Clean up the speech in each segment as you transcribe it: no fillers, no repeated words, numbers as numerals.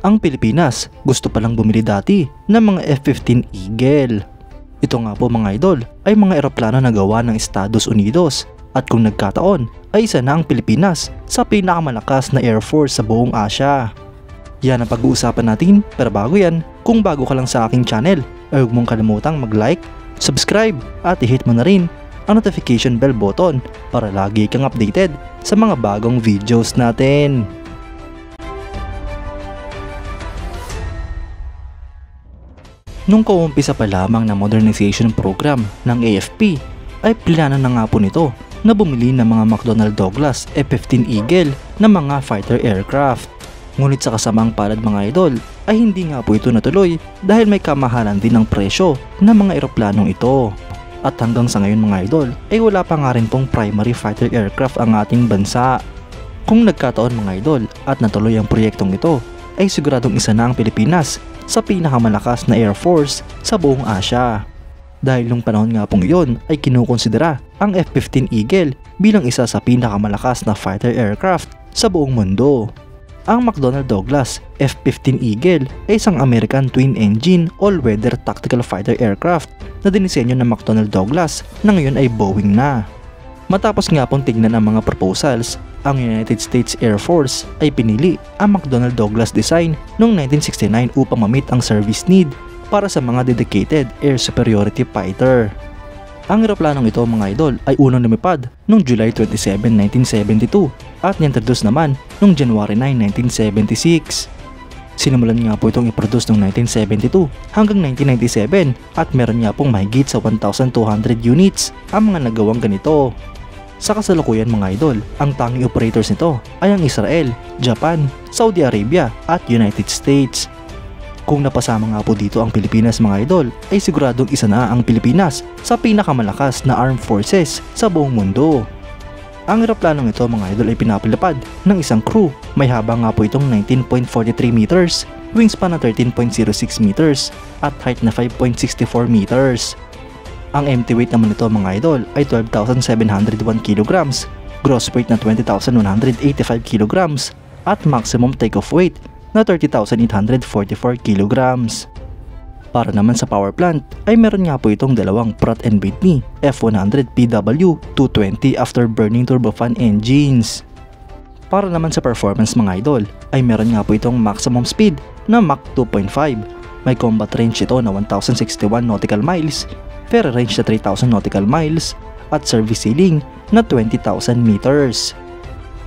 ang Pilipinas gusto palang bumili dati ng mga F-15 Eagle. Ito nga po mga idol ay mga eroplano na gawa ng Estados Unidos at kung nagkataon ay isa na ang Pilipinas sa pinakamalakas na Air Force sa buong Asya. Yan ang pag-uusapan natin, pero bago yan, kung bago ka lang sa aking channel ay huwag mong kalimutang mag-like, subscribe at i-hit mo na rin ang notification bell button para lagi kang updated sa mga bagong videos natin. Nung kaumpisa pa lamang ng modernization program ng AFP ay plano na nga po nito na bumili ng mga McDonnell Douglas F-15 Eagle na mga fighter aircraft. Ngunit sa kasamang palad mga idol ay hindi nga po ito natuloy dahil may kamahalan din ng presyo ng mga eroplanong ito. At hanggang sa ngayon mga idol ay wala pa nga rin pong primary fighter aircraft ang ating bansa. Kung nagkataon mga idol at natuloy ang proyektong ito ay siguradong isa na ang Pilipinas sa pinakamalakas na Air Force sa buong Asya. Dahil nung panahon nga pong iyon ay kinukonsidera ang F-15 Eagle bilang isa sa pinakamalakas na fighter aircraft sa buong mundo. Ang McDonnell Douglas F-15 Eagle ay isang American twin-engine all-weather tactical fighter aircraft na dinisenyo ng McDonnell Douglas na ngayon ay Boeing na. Matapos nga pong tignan ang mga proposals, ang United States Air Force ay pinili ang McDonnell Douglas design noong 1969 upang ma-meet ang service need para sa mga dedicated air superiority fighter. Ang eroplanong ito mga idol ay unang lumipad noong July 27, 1972 at ni-introduce naman noong January 9, 1976. Sinimulan nga po itong i-produce noong 1972 hanggang 1997 at meron nga pong mahigit sa 1,200 units ang mga nagawang ganito. Sa kasalukuyan mga idol, ang tanging operators nito ay ang Israel, Japan, Saudi Arabia at United States. Kung napasama nga po dito ang Pilipinas mga idol, ay siguradong isa na ang Pilipinas sa pinakamalakas na armed forces sa buong mundo. Ang eroplanong ito mga idol ay pinapalipad ng isang crew. May haba nga po itong 19.43 meters, wingspan na 13.06 meters at height na 5.64 meters. Ang empty weight naman nito mga idol ay 12,701 kilograms, gross weight na 20,185 kilograms at maximum takeoff weight na 30,844 kilograms. Para naman sa power plant ay meron nga po itong dalawang Pratt & Whitney F100 PW220 afterburning turbofan engines. Para naman sa performance mga idol ay meron nga po itong maximum speed na Mach 2.5. May combat range ito na 1,061 nautical miles, ferry range na 3,000 nautical miles at service ceiling na 20,000 meters.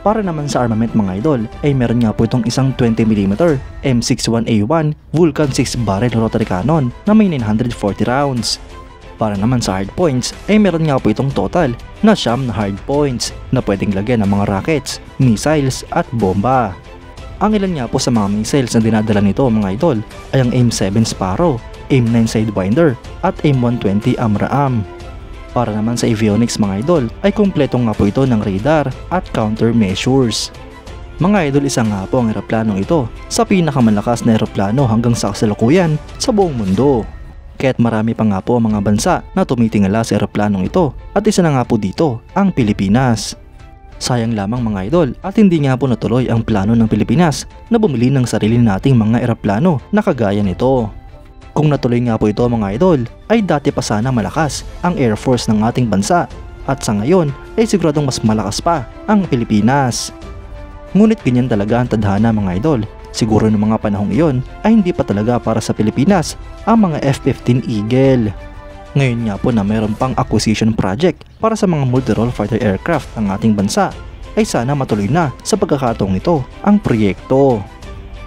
Para naman sa armament mga idol ay meron nga po itong isang 20mm M61A1 Vulcan 6 barrel rotary cannon na may 940 rounds. Para naman sa hard points ay meron nga po itong total na 9 na hard points na pwedeng lagyan ng mga rockets, missiles at bomba. Ang ilan nga po sa mga missiles na dinadala nito mga idol ay ang AIM-7 Sparrow, AIM-9 Sidewinder at AIM-120 AMRAAM. Para naman sa avionics mga idol ay kumpleto nga po ito ng radar at countermeasures. Mga idol, isa nga po ang eroplanong ito sa pinakamalakas na eroplano hanggang sa kasalukuyan sa buong mundo. Kaya't marami pa nga po ang mga bansa na tumitingala sa eroplanong ito at isa na nga po dito ang Pilipinas. Sayang lamang mga idol at hindi nga po natuloy ang plano ng Pilipinas na bumili ng sarili nating mga eroplano na kagaya nito. Kung natuloy nga po ito mga idol, ay dati pa sana malakas ang Air Force ng ating bansa at sa ngayon ay siguradong mas malakas pa ang Pilipinas. Ngunit ganyan talaga ang tadhana mga idol. Siguro ng mga panahong iyon ay hindi pa talaga para sa Pilipinas ang mga F-15 Eagle. Ngayon nga po na mayroon pang acquisition project para sa mga multi-role fighter aircraft ng ating bansa ay sana matuloy na sa pagkakataong ito ang proyekto.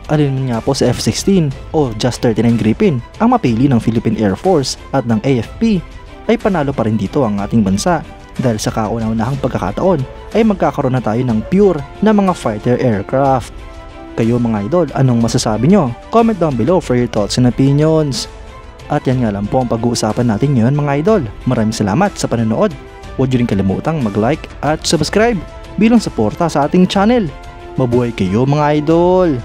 Alin nga po sa F-16 o Just 39 Gripen ang mapili ng Philippine Air Force at ng AFP ay panalo pa rin dito ang ating bansa dahil sa kauna-unahang pagkakataon ay magkakaroon na tayo ng pure na mga fighter aircraft. Kayo mga idol, anong masasabi nyo? Comment down below for your thoughts and opinions. At yan nga lang po ang pag-uusapan natin ngayon mga idol. Maraming salamat sa panonood. Huwag nyo rin kalimutang mag-like at subscribe bilang suporta sa ating channel. Mabuhay kayo mga idol!